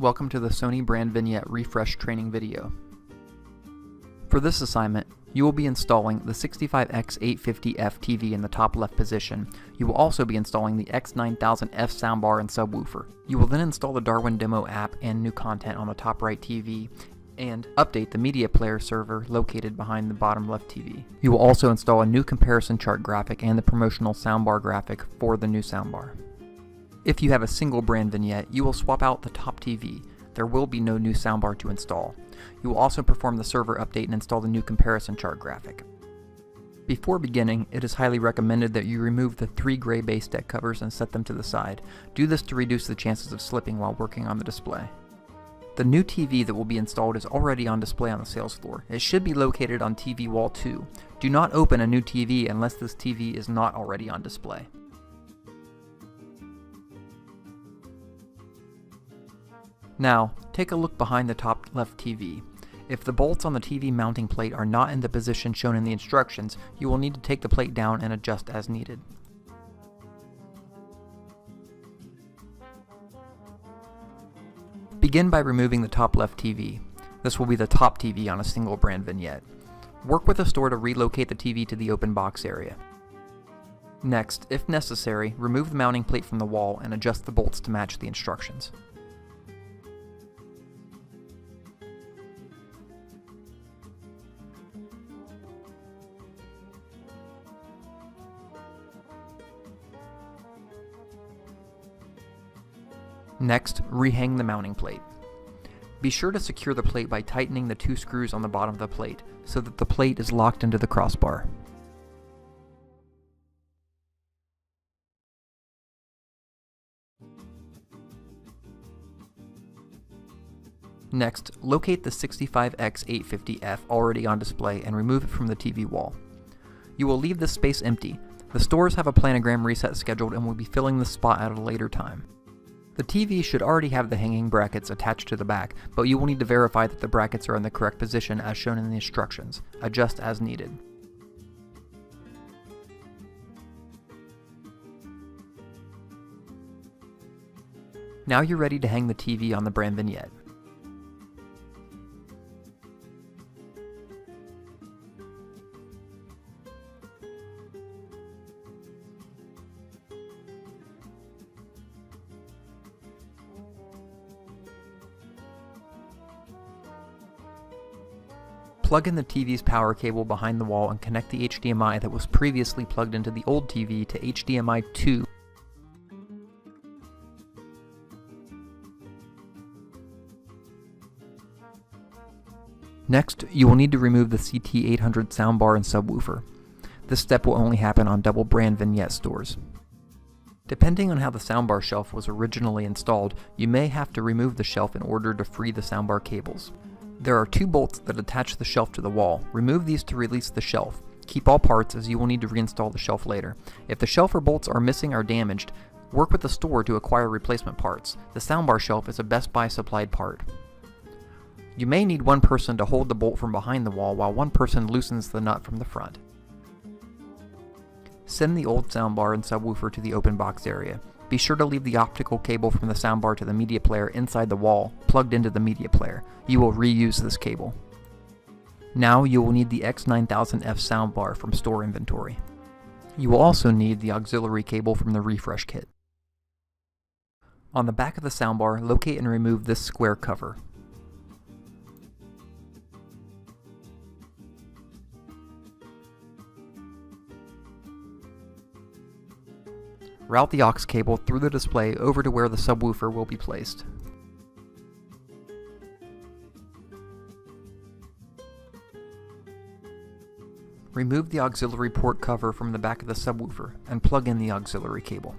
Welcome to the SONY brand Vignette refresh training video. For this assignment, you will be installing the 65X850F TV in the top left position. You will also be installing the X9000F soundbar and subwoofer. You will then install the Darwin Demo app and new content on the top right TV, and update the media player server located behind the bottom left TV. You will also install a new comparison chart graphic and the promotional soundbar graphic for the new soundbar. If you have a single brand vignette, you will swap out the top TV. There will be no new soundbar to install. You will also perform the server update and install the new comparison chart graphic. Before beginning, it is highly recommended that you remove the 3 gray base deck covers and set them to the side. Do this to reduce the chances of slipping while working on the display. The new TV that will be installed is already on display on the sales floor. It should be located on TV wall 2. Do not open a new TV unless this TV is not already on display. Now, take a look behind the top left TV. If the bolts on the TV mounting plate are not in the position shown in the instructions, you will need to take the plate down and adjust as needed. Begin by removing the top left TV. This will be the top TV on a single brand vignette. Work with the store to relocate the TV to the open box area. Next, if necessary, remove the mounting plate from the wall and adjust the bolts to match the instructions. Next, rehang the mounting plate. Be sure to secure the plate by tightening the 2 screws on the bottom of the plate so that the plate is locked into the crossbar. Next, locate the 65X850F already on display and remove it from the TV wall. You will leave this space empty. The stores have a planogram reset scheduled and will be filling this spot at a later time. The TV should already have the hanging brackets attached to the back, but you will need to verify that the brackets are in the correct position as shown in the instructions. Adjust as needed. Now you're ready to hang the TV on the brand vignette. Plug in the TV's power cable behind the wall and connect the HDMI that was previously plugged into the old TV to HDMI 2. Next, you will need to remove the CT800 soundbar and subwoofer. This step will only happen on double brand vignette stores. Depending on how the soundbar shelf was originally installed, you may have to remove the shelf in order to free the soundbar cables. There are 2 bolts that attach the shelf to the wall. Remove these to release the shelf. Keep all parts as you will need to reinstall the shelf later. If the shelf or bolts are missing or damaged, work with the store to acquire replacement parts. The soundbar shelf is a Best Buy supplied part. You may need one person to hold the bolt from behind the wall while one person loosens the nut from the front. Send the old soundbar and subwoofer to the open box area. Be sure to leave the optical cable from the soundbar to the media player inside the wall, plugged into the media player. You will reuse this cable. Now you will need the X9000F soundbar from store inventory. You will also need the auxiliary cable from the refresh kit. On the back of the soundbar, locate and remove this square cover. Route the aux cable through the display over to where the subwoofer will be placed. Remove the auxiliary port cover from the back of the subwoofer and plug in the auxiliary cable.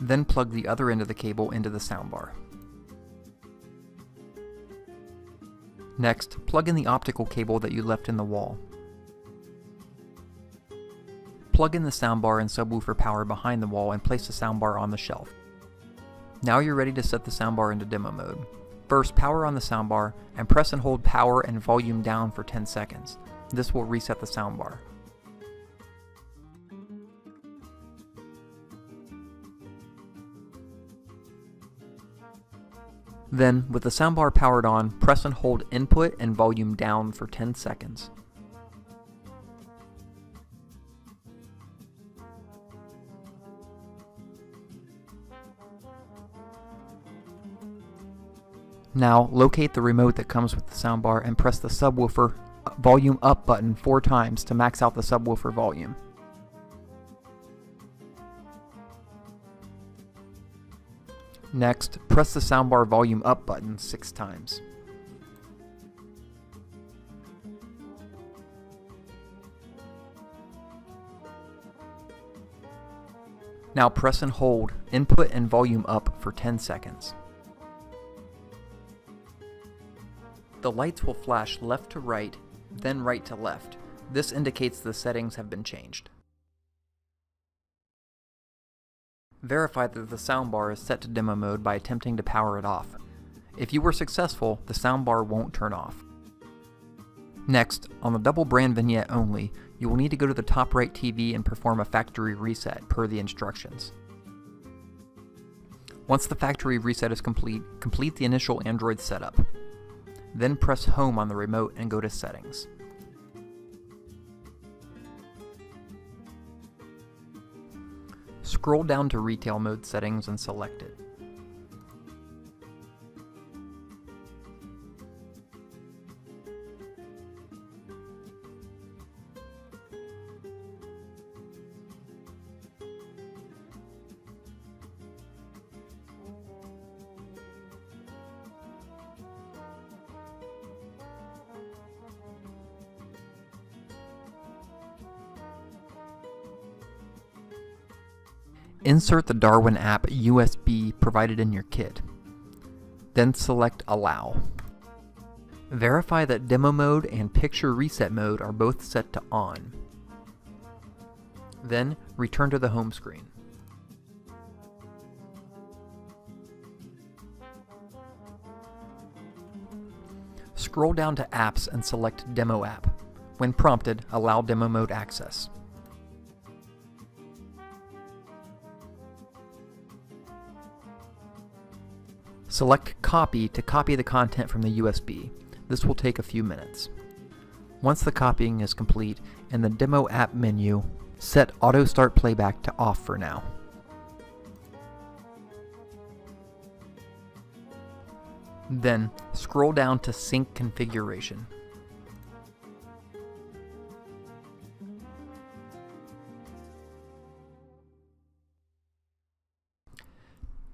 Then plug the other end of the cable into the soundbar. Next, plug in the optical cable that you left in the wall. Plug in the soundbar and subwoofer power behind the wall and place the soundbar on the shelf. Now you're ready to set the soundbar into demo mode. First, power on the soundbar and press and hold power and volume down for 10 seconds. This will reset the soundbar. Then, with the soundbar powered on, press and hold input and volume down for 10 seconds. Now, locate the remote that comes with the soundbar and press the subwoofer volume up button 4 times to max out the subwoofer volume. Next, press the soundbar volume up button 6 times. Now press and hold input and volume up for 10 seconds. The lights will flash left to right, then right to left. This indicates the settings have been changed. Verify that the soundbar is set to demo mode by attempting to power it off. If you were successful, the soundbar won't turn off. Next, on the double brand vignette only, you will need to go to the top right TV and perform a factory reset per the instructions. Once the factory reset is complete, complete the initial Android setup. Then press Home on the remote and go to Settings. Scroll down to Retail Mode Settings and select it. Insert the Darwin app USB provided in your kit. Then select Allow. Verify that Demo Mode and Picture Reset Mode are both set to On. Then return to the home screen. Scroll down to Apps and select Demo App. When prompted, allow Demo Mode access. Select Copy to copy the content from the USB. This will take a few minutes. Once the copying is complete, in the Demo App menu, set Auto Start Playback to Off for now. Then, scroll down to Sync Configuration.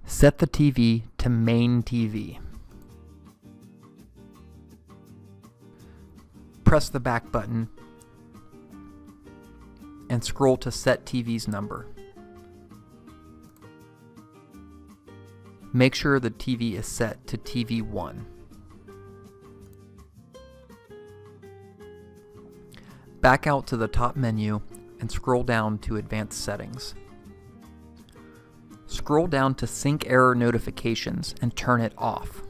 Set the TV to Main TV. Press the back button and scroll to Set TV's number. Make sure the TV is set to TV 1. Back out to the top menu and scroll down to Advanced Settings. Scroll down to Sync Error Notifications and turn it off.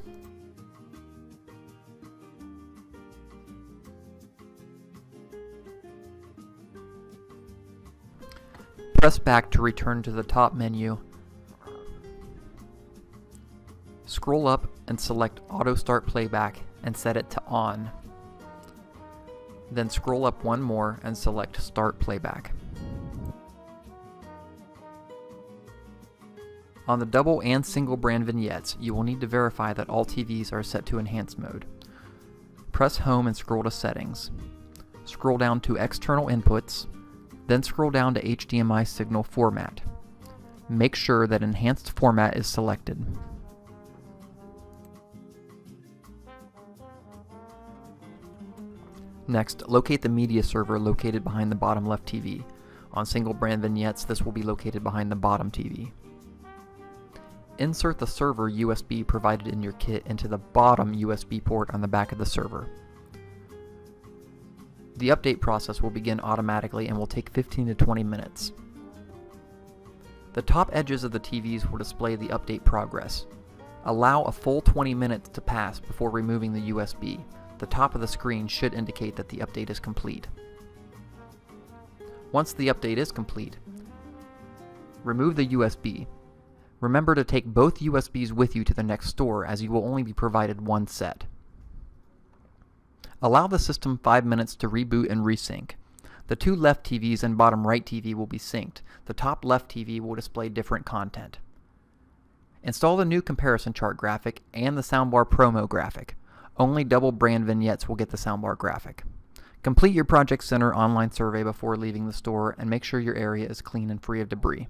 Press back to return to the top menu. Scroll up and select Auto Start Playback and set it to On. Then scroll up one more and select Start Playback. On the double and single brand vignettes, you will need to verify that all TVs are set to Enhanced mode. Press Home and scroll to Settings. Scroll down to External Inputs, then scroll down to HDMI Signal Format. Make sure that Enhanced Format is selected. Next, locate the media server located behind the bottom left TV. On single brand vignettes, this will be located behind the bottom TV. Insert the server USB provided in your kit into the bottom USB port on the back of the server. The update process will begin automatically and will take 15 to 20 minutes. The top edges of the TVs will display the update progress. Allow a full 20 minutes to pass before removing the USB. The top of the screen should indicate that the update is complete. Once the update is complete, remove the USB. Remember to take both USBs with you to the next store, as you will only be provided one set. Allow the system 5 minutes to reboot and resync. The two left TVs and bottom right TV will be synced. The top left TV will display different content. Install the new comparison chart graphic and the soundbar promo graphic. Only double brand vignettes will get the soundbar graphic. Complete your Project Center online survey before leaving the store and make sure your area is clean and free of debris.